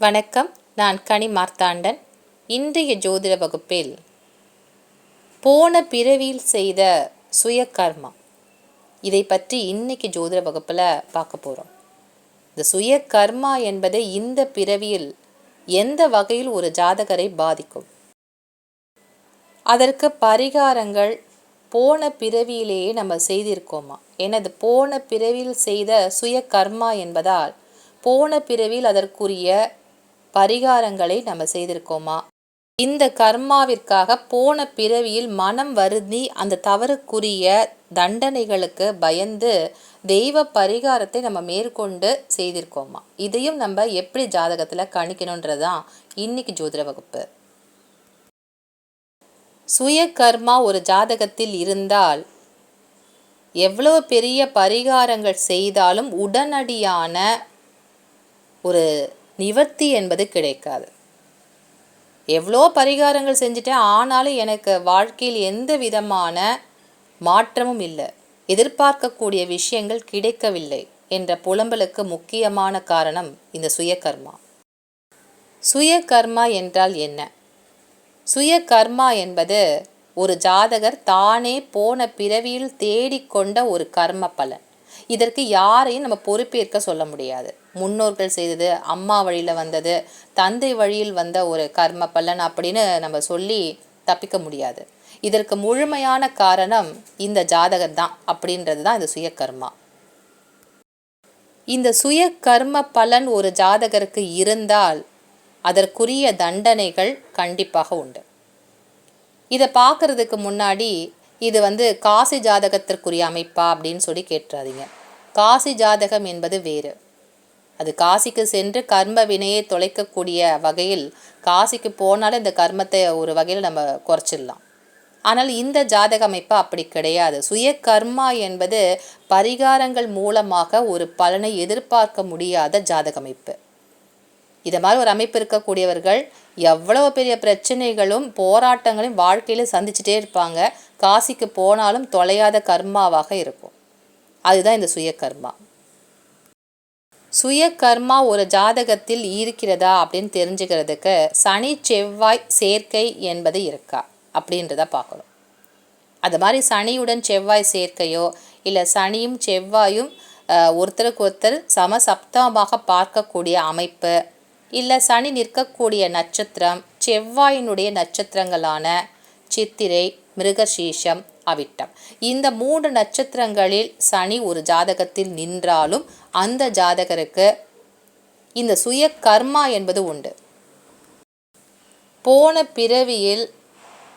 வணக்கம். நான் கனி மார்த்தாண்டன். இன்றைய ஜோதிட வகுப்பில் போன பிறவியில் செய்த சுய கர்மா இதை பற்றி இன்னைக்கு ஜோதிட வகுப்பில் பார்க்க போகிறோம். இந்த சுய கர்மா என்பது இந்த பிறவியில் எந்த வகையில் ஒரு ஜாதகரை பாதிக்கும், அதற்கு பரிகாரங்கள் போன பிறவியிலேயே நம்ம செய்திருக்கோமா? எனது போன பிறவியில் செய்த சுய கர்மா என்பதால் போன பிறவியில் அதற்குரிய பரிகாரங்களை நம்ம செய்திருக்கோமா? இந்த கர்மாவிற்காக போன பிறவியில் மனம் வருந்தி அந்த தவறுக்குரிய தண்டனைகளுக்கு பயந்து தெய்வ பரிகாரத்தை நம்ம மேற்கொண்டு செய்திருக்கோமா? இதையும் நம்ம எப்படி ஜாதகத்தில் கணிக்கணுன்றதான் இன்னைக்கு ஜோதிட வகுப்பு. சுய கர்மா ஒரு ஜாதகத்தில் இருந்தால் எவ்வளவு பெரிய பரிகாரங்கள் செய்தாலும் உடனடியான ஒரு நிவர்த்தி என்பது கிடைக்காது. எவ்வளோ பரிகாரங்கள் செஞ்சுட்டேன், ஆனாலும் எனக்கு வாழ்க்கையில் எந்த விதமான மாற்றமும் இல்லை, எதிர்பார்க்கக்கூடிய விஷயங்கள் கிடைக்கவில்லை என்ற புலம்பலுக்கு முக்கியமான காரணம் இந்த சுயகர்மா. சுயகர்மா என்றால் என்ன? சுயகர்மா என்பது ஒரு ஜாதகர் தானே போன பிறவியில் தேடிக்கொண்ட ஒரு கர்ம பலன். இதற்கு யாரையும் நம்ம பொறுப்பேற்க சொல்ல முடியாது. முன்னோர்கள் செய்தது, அம்மா வழியில் வந்தது, தந்தை வழியில் வந்த ஒரு கர்ம பலன் அப்படின்னு நம்ம சொல்லி தப்பிக்க முடியாது. இதற்கு முழுமையான காரணம் இந்த ஜாதகர் தான் அப்படின்றது தான் இந்த சுயகர்மா. இந்த சுய கர்ம பலன் ஒரு ஜாதகருக்கு இருந்தால் அதற்குரிய தண்டனைகள் கண்டிப்பாக உண்டு. இதை பார்க்கறதுக்கு முன்னாடி இது காசி ஜாதகத்திற்குரிய அமைப்பா அப்படின்னு சொல்லி கேட்டுறாதீங்க. காசி ஜாதகம் என்பது வேறு. அது காசிக்கு சென்று கர்ம வினையை தொலைக்கக்கூடிய வகையில், காசிக்கு போனாலும் இந்த கர்மத்தை ஒரு வகையில் நம்ம குறைச்சிடலாம். ஆனால் இந்த ஜாதக அமைப்பு அப்படி கிடையாது. சுய கர்மா என்பது பரிகாரங்கள் மூலமாக ஒரு பலனை எதிர்பார்க்க முடியாத ஜாதக அமைப்பு. இதை மாதிரி ஒரு அமைப்பு இருக்கக்கூடியவர்கள் எவ்வளவு பெரிய பிரச்சனைகளும் போராட்டங்களையும் வாழ்க்கையில் சந்திச்சுட்டே இருப்பாங்க. காசிக்கு போனாலும் தொலையாத கர்மாவாக இருக்கும். அதுதான் இந்த சுயகர்மா. சுயகர்மா ஒரு ஜாதகத்தில் இருக்கிறதா அப்படின்னு தெரிஞ்சுக்கிறதுக்கு சனி செவ்வாய் சேர்க்கை என்பது இருக்கா அப்படின்றத பார்க்கணும். அது மாதிரி சனியுடன் செவ்வாய் சேர்க்கையோ இல்லை சனியும் செவ்வாயும் ஒருத்தருக்கு ஒருத்தர் சமசப்தமாக பார்க்கக்கூடிய அமைப்பு, இல்லை சனி நிற்கக்கூடிய நட்சத்திரம் செவ்வாயினுடைய நட்சத்திரங்களான சித்திரை, மிருகசீஷம், அவிட்டம், இந்த 3 நட்சத்திரங்களில் சனி ஒரு ஜாதகத்தில் நின்றாலும் அந்த ஜாதகருக்கு இந்த சுய கர்மா என்பது உண்டு. போன பிறவியில்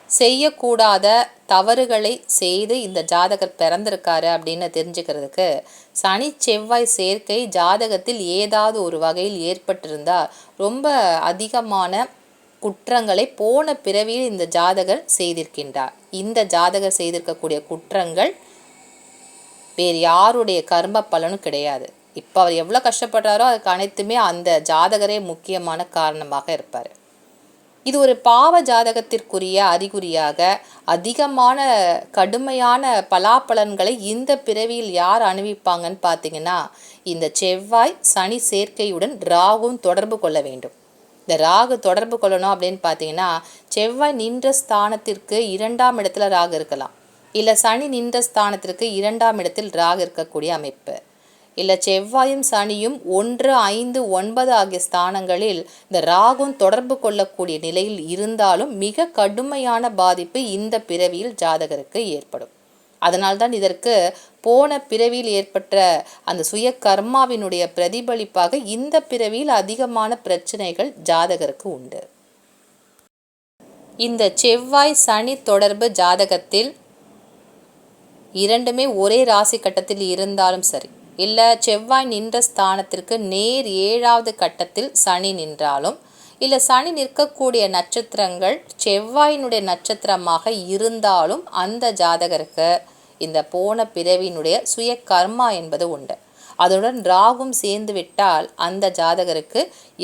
செய்யக்கூடாத தவறுகளை செய்து இந்த ஜாதகர் பிறந்திருக்காரு அப்படின்னு தெரிஞ்சுக்கிறதுக்கு சனி செவ்வாய் சேர்க்கை ஜாதகத்தில் ஏதாவது ஒரு வகையில் ஏற்பட்டிருந்தால் ரொம்ப அதிகமான குற்றங்களை போன பிறவியில் இந்த ஜாதகர் செய்திருக்கின்றார். இந்த ஜாதகர் செய்திருக்கக்கூடிய குற்றங்கள் வேறு யாருடைய கர்ம பலனும் கிடையாது. இப்போ அவர் எவ்வளோ கஷ்டப்படுறாரோ அதுக்கு அனைத்துமே அந்த ஜாதகரே முக்கியமான காரணமாக இருப்பார். இது ஒரு பாவ ஜாதகத்திற்குரிய அறிகுறியாக அதிகமான கடுமையான பலாபலன்களை இந்த பிறவியில் யார் அனுபவிப்பாங்கன்னு பார்த்தீங்கன்னா, இந்த செவ்வாய் சனி சேர்க்கையுடன் ராகுவும் தொடர்பு கொள்ள வேண்டும். இந்த ராகு தொடர்பு கொள்ளணும் அப்படின்னு பார்த்தீங்கன்னா, செவ்வாய் நின்ற ஸ்தானத்திற்கு 2ஆம் இடத்துல ராகு இருக்கலாம், இல்லை சனி நின்ற ஸ்தானத்திற்கு 2ஆம் இடத்தில் ராகு இருக்கக்கூடிய அமைப்பு, இல்லை செவ்வாயும் சனியும் 1, 5, 9 ஆகிய ஸ்தானங்களில் இந்த ராகும் தொடர்பு கொள்ளக்கூடிய நிலையில் இருந்தாலும் மிக கடுமையான பாதிப்பு இந்த பிறவியில் ஜாதகருக்கு ஏற்படும். அதனால்தான் இதற்கு போன பிறவியில் ஏற்பட்ட அந்த சுய கர்மாவினுடைய பிரதிபலிப்பாக இந்த பிறவியில் அதிகமான பிரச்சனைகள் ஜாதகருக்கு உண்டு. இந்த செவ்வாய் சனி தொடர்பு ஜாதகத்தில் இரண்டுமே ஒரே ராசி கட்டத்தில் இருந்தாலும் சரி, இல்லை செவ்வாய் நின்ற ஸ்தானத்திற்கு நேர் 7வது கட்டத்தில் சனி நின்றாலும், இல்லை சனி நிற்கக்கூடிய நட்சத்திரங்கள் செவ்வாயினுடைய நட்சத்திரமாக இருந்தாலும் அந்த ஜாதகருக்கு இந்த போன பிறவியினுடைய சுய கர்மா என்பது உண்டு. அதனுடன் ராகும் சேர்ந்து விட்டால் அந்த ஜாதகருக்கு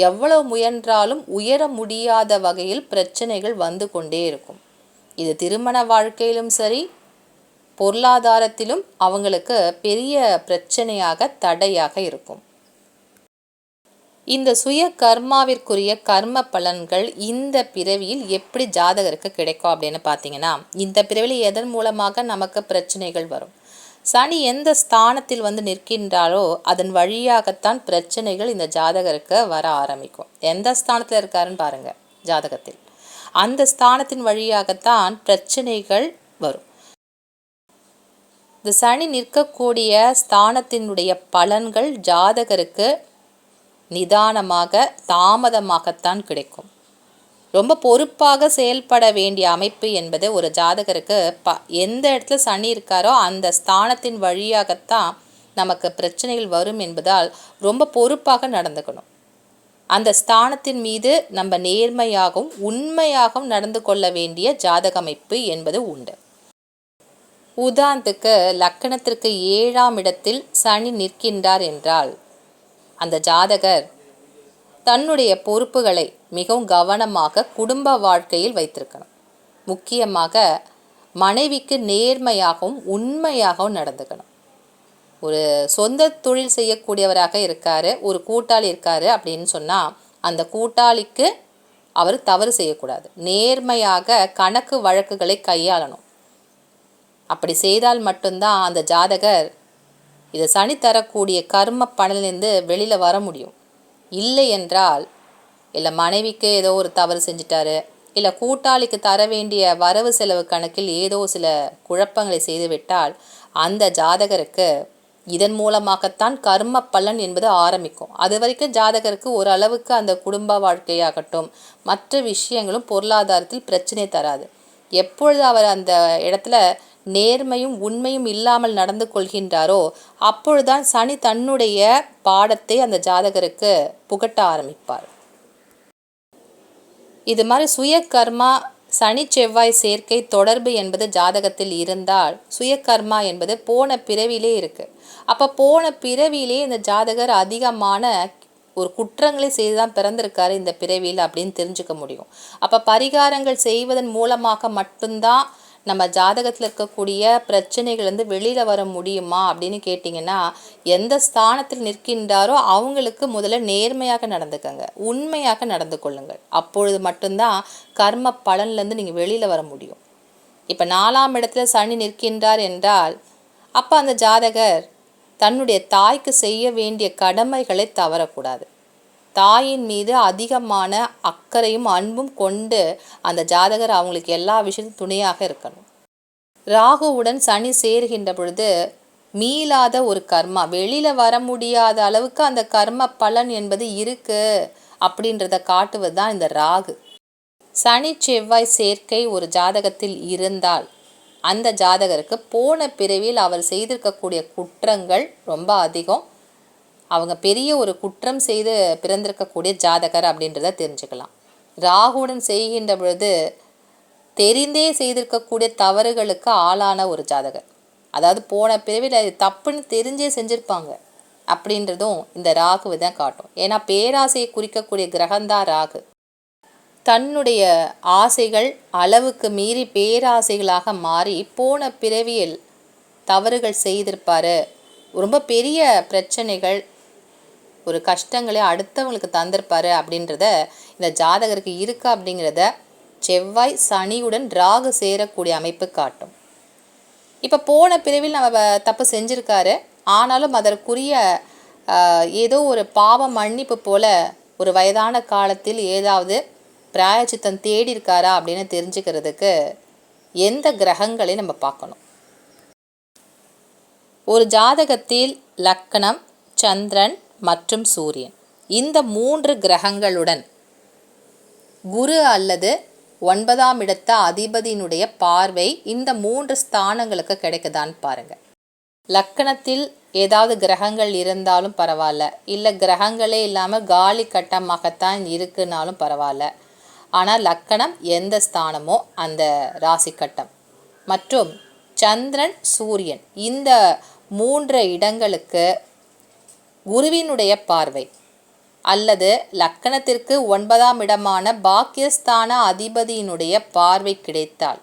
எவ்வளவு முயன்றாலும் உயர முடியாத வகையில் பிரச்சனைகள் வந்து கொண்டே இருக்கும். இது திருமண வாழ்க்கையிலும் சரி, பொருளாதாரத்திலும் அவங்களுக்கு பெரிய பிரச்சனையாக தடையாக இருக்கும். இந்த சுய கர்மாவிற்குரிய கர்ம பலன்கள் இந்த பிறவியில் எப்படி ஜாதகருக்கு கிடைக்கும் அப்படின்னு பார்த்தீங்கன்னா, இந்த பிறவியில் எதன் மூலமாக நமக்கு பிரச்சனைகள் வரும். சனி எந்த ஸ்தானத்தில் வந்து நிற்கின்றாரோ அதன் வழியாகத்தான் பிரச்சனைகள் இந்த ஜாதகருக்கு வர ஆரம்பிக்கும். எந்த ஸ்தானத்தில் இருக்காருன்னு பாருங்க ஜாதகத்தில், அந்த ஸ்தானத்தின் வழியாகத்தான் பிரச்சனைகள் வரும். இந்த சனி நிற்கக்கூடிய ஸ்தானத்தினுடைய பலன்கள் ஜாதகருக்கு நிதானமாக தாமதமாகத்தான் கிடைக்கும். ரொம்ப பொறுப்பாக செயல்பட வேண்டிய அமைப்பு என்பது ஒரு ஜாதகருக்கு எந்த இடத்துல சனி இருக்காரோ அந்த ஸ்தானத்தின் வழியாகத்தான் நமக்கு பிரச்சனைகள் வரும் என்பதால் ரொம்ப பொறுப்பாக நடந்துக்கணும். அந்த ஸ்தானத்தின் மீது நம்ம நேர்மையாகவும் உண்மையாகவும் நடந்து கொள்ள வேண்டிய ஜாதக அமைப்பு என்பது உண்டு. உதாரணத்துக்கு லக்கணத்திற்கு 7ஆம் இடத்தில் சனி நிற்கின்றார் என்றால் அந்த ஜாதகர் தன்னுடைய பொறுப்புகளை மிகவும் கவனமாக குடும்ப வாழ்க்கையில் வைத்திருக்கணும். முக்கியமாக மனைவிக்கு நேர்மையாகவும் உண்மையாகவும் நடந்துக்கணும். ஒரு சொந்த தொழில் செய்யக்கூடியவராக இருக்கார், ஒரு கூட்டாளி இருக்கார் அப்படின்னு சொன்னால் அந்த கூட்டாளிக்கு அவர் தவறு செய்யக்கூடாது. நேர்மையாக கணக்கு வழக்குகளை கையாளணும். அப்படி செய்தால் மட்டும்தான் அந்த ஜாதகர் இதை சனி தரக்கூடிய கர்ம பலனிலிருந்து வெளியில் வர முடியும். இல்லை என்றால், இல்லை மனைவிக்கு ஏதோ ஒரு தவறு செஞ்சிட்டாரு, இல்லை கூட்டாளிக்கு தர வேண்டிய வரவு செலவு கணக்கில் ஏதோ சில குழப்பங்களை செய்துவிட்டால் அந்த ஜாதகருக்கு இதன் மூலமாகத்தான் கர்ம பலன் என்பது ஆரம்பிக்கும். அது வரைக்கும் ஜாதகருக்கு ஓரளவுக்கு அந்த குடும்ப வாழ்க்கையாகட்டும் மற்ற விஷயங்களும் பொருளாதாரத்தில் பிரச்சனை தராது. எப்பொழுது அவர் அந்த இடத்துல நேர்மையும் உண்மையும் இல்லாமல் நடந்து கொள்கின்றாரோ அப்பொழுதுதான் சனி தன்னுடைய பாடத்தை அந்த ஜாதகருக்கு புகட்ட ஆரம்பிப்பார். இது மாதிரி சுய கர்மா சனி செவ்வாய் சேர்க்கை தொடர்பு என்பது ஜாதகத்தில் இருந்தால் சுய கர்மா என்பது போன பிறவிலே இருக்கு. அப்போ போன பிறவிலே இந்த ஜாதகர் அதிகமான ஒரு குற்றங்களை செய்து தான் பிறந்திருக்காரு இந்த பிறவியில் அப்படின்னு தெரிஞ்சுக்க முடியும். அப்போ பரிகாரங்கள் செய்வதன் மூலமாக மட்டும்தான் நம்ம ஜாதகத்தில் இருக்கக்கூடிய பிரச்சனைகள் வெளியில் வர முடியுமா அப்படின்னு கேட்டிங்கன்னா, எந்த ஸ்தானத்தில் நிற்கின்றாரோ அவங்களுக்கு முதல்ல நேர்மையாக நடந்துக்கங்க, உண்மையாக நடந்து கொள்ளுங்கள். அப்பொழுது மட்டும்தான் கர்ம பலன்லேருந்து நீங்கள் வெளியில் வர முடியும். இப்போ 4ஆம் இடத்துல சனி நிற்கின்றார் என்றால் அப்போ அந்த ஜாதகர் தன்னுடைய தாய்க்கு செய்ய வேண்டிய கடமைகளை தவறக்கூடாது. தாயின் மீது அதிகமான அக்கறையும் அன்பும் கொண்டு அந்த ஜாதகர் அவங்களுக்கு எல்லா விஷயத்தும் துணையாக இருக்கணும். ராகுவுடன் சனி சேர்கின்ற பொழுது மீளாத ஒரு கர்மா, வெளியில் வர முடியாத அளவுக்கு அந்த கர்ம பலன் என்பது இருக்கு அப்படின்றத காட்டுவது தான் இந்த ராகு. சனி செவ்வாய் சேர்க்கை ஒரு ஜாதகத்தில் இருந்தால் அந்த ஜாதகருக்கு போன பிறவியில் அவர் செய்திருக்கக்கூடிய குற்றங்கள் ரொம்ப அதிகம். அவங்க பெரிய ஒரு குற்றம் செய்து பிறந்திருக்கக்கூடிய ஜாதகர் அப்படின்றத தெரிஞ்சுக்கலாம். ராகுவுடன் செய்கின்ற பொழுது தெரிந்தே செய்திருக்கக்கூடிய தவறுகளுக்கு ஆளான ஒரு ஜாதகர், அதாவது போன பிறவியில் அது தப்புன்னு தெரிஞ்சே செஞ்சுருப்பாங்க அப்படின்றதும் இந்த ராகுவை தான் காட்டும். ஏன்னா பேராசையை குறிக்கக்கூடிய கிரகந்தான் ராகு. தன்னுடைய ஆசைகள் அளவுக்கு மீறி பேராசைகளாக மாறி போன பிறவியில் தவறுகள் செய்திருப்பார். ரொம்ப பெரிய பிரச்சனைகள் ஒரு கஷ்டங்களை அடுத்தவங்களுக்கு தந்திருப்பாரு அப்படின்றத இந்த ஜாதகருக்கு இருக்கா அப்படிங்கிறத செவ்வாய் சனியுடன் ராகு சேரக்கூடிய அமைப்பு காட்டும். இப்போ போன பிறவில் நம்ம தப்பு செஞ்சுருக்காரு, ஆனாலும் அதற்குரிய ஏதோ ஒரு பாவ மன்னிப்பு போல ஒரு வயதான காலத்தில் ஏதாவது பிராயச்சித்தம் தேடி இருக்காரா அப்படின்னு தெரிஞ்சுக்கிறதுக்கு எந்த கிரகங்களை நம்ம பார்க்கணும். ஒரு ஜாதகத்தில் லக்னம், சந்திரன் மற்றும் சூரியன் இந்த 3 கிரகங்களுடன் குரு அல்லது 9ஆம் இடத்த அதிபதியினுடைய பார்வை இந்த 3 ஸ்தானங்களுக்கு கிடைக்குதான்னு பாருங்க. லக்கணத்தில் ஏதாவது கிரகங்கள் இருந்தாலும் பரவாயில்ல, இல்லை கிரகங்களே இல்லாமல் காலி கட்டமாகத்தான் இருக்குனாலும் பரவாயில்ல, ஆனால் லக்கணம் எந்த ஸ்தானமோ அந்த ராசி கட்டம் மற்றும் சந்திரன் சூரியன் இந்த 3 இடங்களுக்கு குருவினுடைய பார்வை அல்லது லக்கணத்திற்கு 9ஆம் இடமான பாக்கியஸ்தான அதிபதியினுடைய பார்வை கிடைத்தால்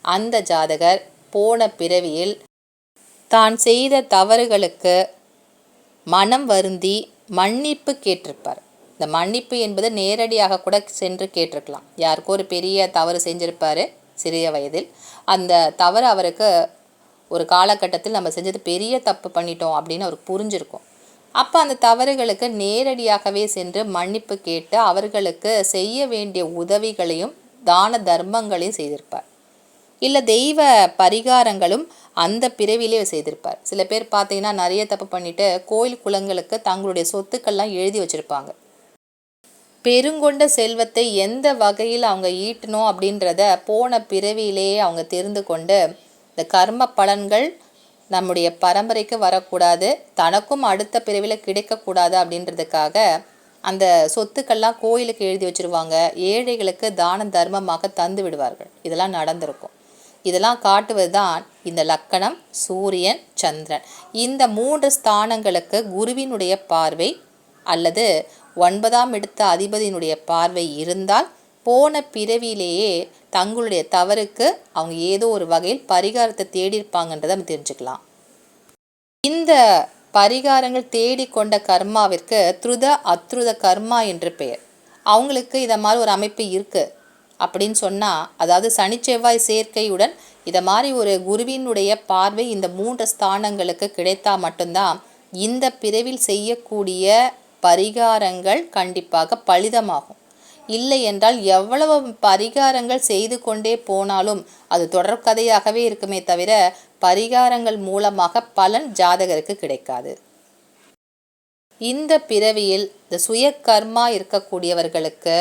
அந்த ஜாதகர் போன பிறவியில் தான் செய்த தவறுகளுக்கு மனம் வருந்தி மன்னிப்பு கேட்டிருப்பார். இந்த மன்னிப்பு என்பது நேரடியாக கூட சென்று கேட்டிருக்கலாம். யாருக்கோ ஒரு பெரிய தவறு செஞ்சுருப்பார் சிறிய வயதில். அந்த தவறு அவருக்கு ஒரு காலகட்டத்தில் நம்ம செஞ்சது பெரிய தப்பு பண்ணிட்டோம் அப்படின்னு அவருக்கு புரிஞ்சிருக்கும். அப்போ அந்த தவறுகளுக்கு நேரடியாகவே சென்று மன்னிப்பு கேட்டு அவர்களுக்கு செய்ய வேண்டிய உதவிகளையும் தான தர்மங்களையும் செய்திருப்பார். இல்லை தெய்வ பரிகாரங்களும் அந்த பிறவிலே செய்திருப்பார். சில பேர் பார்த்தீங்கன்னா நிறைய தப்பு பண்ணிட்டு கோயில் குளங்களுக்கு தங்களுடைய சொத்துக்கள்லாம் எழுதி வச்சுருப்பாங்க. பெருங்கொண்ட செல்வத்தை எந்த வகையில் அவங்க ஈட்டணும் அப்படின்றத போன பிறவியிலேயே அவங்க தெரிந்து கொண்டு இந்த கர்ம பலன்கள் நம்முடைய பரம்பரைக்கு வரக்கூடாது, தனக்கும் அடுத்த பிறவியில் கிடைக்கக்கூடாது அப்படின்றதுக்காக அந்த சொத்துக்கள்லாம் கோயிலுக்கு எழுதி வச்சுருவாங்க. ஏழைகளுக்கு தான தர்மமாக தந்து விடுவார்கள். இதெல்லாம் நடந்திருக்கும். இதெல்லாம் காட்டுவது தான் இந்த லக்கணம், சூரியன், சந்திரன். இந்த 3 ஸ்தானங்களுக்கு குருவினுடைய பார்வை அல்லது 9ஆம் இடத்த அதிபதியினுடைய பார்வை இருந்தால் போன பிறவியிலேயே தங்களுடைய தவறுக்கு அவங்க ஏதோ ஒரு வகையில் பரிகாரத்தை தேடியிருப்பாங்கன்றதை நம்ம தெரிஞ்சுக்கலாம். இந்த பரிகாரங்கள் தேடிக்கொண்ட கர்மாவிற்கு திருத அத்ருத கர்மா என்று பெயர். அவங்களுக்கு இதை மாதிரி ஒரு அமைப்பு இருக்குது அப்படின்னு சொன்னால், அதாவது சனி செவ்வாய் சேர்க்கையுடன் இதை மாதிரி ஒரு குருவினுடைய பார்வை இந்த 3 ஸ்தானங்களுக்கு கிடைத்தால் மட்டும்தான் இந்த பிறவில் செய்யக்கூடிய பரிகாரங்கள் கண்டிப்பாக பலிதமாகும். இல்லை என்றால் எவ்வளவு பரிகாரங்கள் செய்து கொண்டே போனாலும் அது தொடர்கதையாகவே இருக்குமே தவிர பரிகாரங்கள் மூலமாக பலன் ஜாதகருக்கு கிடைக்காது. இந்த பிறவியில் இந்த சுய கர்மா இருக்கக்கூடியவர்களுக்கு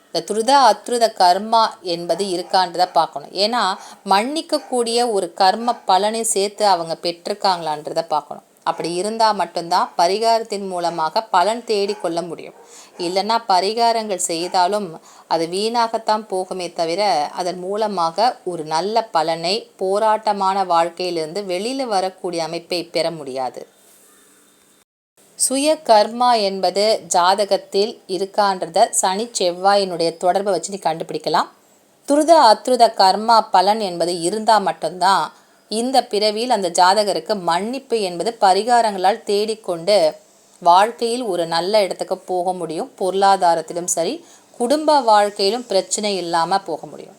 இந்த துருத அத்ருத கர்மா என்பது இருக்கான்றதை பார்க்கணும். ஏன்னா மன்னிக்கக்கூடிய ஒரு கர்ம பலனை சேர்த்து அவங்க பெற்றிருக்காங்களான்றதை பார்க்கணும். அப்படி இருந்தால் மட்டும்தான் பரிகாரத்தின் மூலமாக பலன் தேடிக்கொள்ள முடியும். இல்லைன்னா பரிகாரங்கள் செய்தாலும் அது வீணாகத்தான் போகுமே தவிர அதன் மூலமாக ஒரு நல்ல பலனை போராட்டமான வாழ்க்கையிலிருந்து வெளியில் வரக்கூடிய அமைப்பை பெற முடியாது. சுய கர்மா என்பது ஜாதகத்தில் இருக்கான்றத சனி செவ்வாயினுடைய தொடர்பை வச்சு நீ கண்டுபிடிக்கலாம். துருத அத்ருத கர்மா பலன் என்பது இருந்தால் மட்டும்தான் இந்த பிறவியில் அந்த ஜாதகருக்கு மன்னிப்பு என்பது பரிகாரங்களால் தேடிக்கொண்டு வாழ்க்கையில் ஒரு நல்ல இடத்துக்கு போக முடியும். பொருளாதாரத்திலும் சரி, குடும்ப வாழ்க்கையிலும் பிரச்சனை இல்லாமல் போக முடியும்.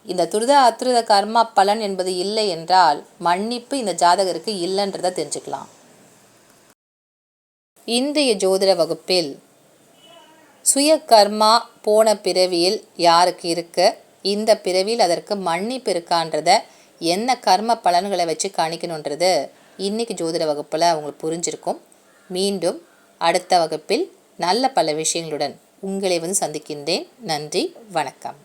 இந்த துருத அத்ருத கர்மா பலன் என்பது இல்லை என்றால் மன்னிப்பு இந்த ஜாதகருக்கு இல்லைன்றதை தெரிஞ்சுக்கலாம். இன்றைய ஜோதிட வகுப்பில் சுய கர்மா போன பிறவியில் யாருக்கு இருக்கு, இந்த பிறவியில் அதற்கு மன்னிப்பு இருக்கான்றத என்ன கர்ம பலன்களை வச்சு கணிக்கணுன்றது இன்றைக்கி ஜோதிட வகுப்பில் உங்களுக்கு புரிஞ்சிருக்கும். மீண்டும் அடுத்த வகுப்பில் நல்ல பல விஷயங்களுடன் உங்களை சந்திக்கின்றேன். நன்றி, வணக்கம்.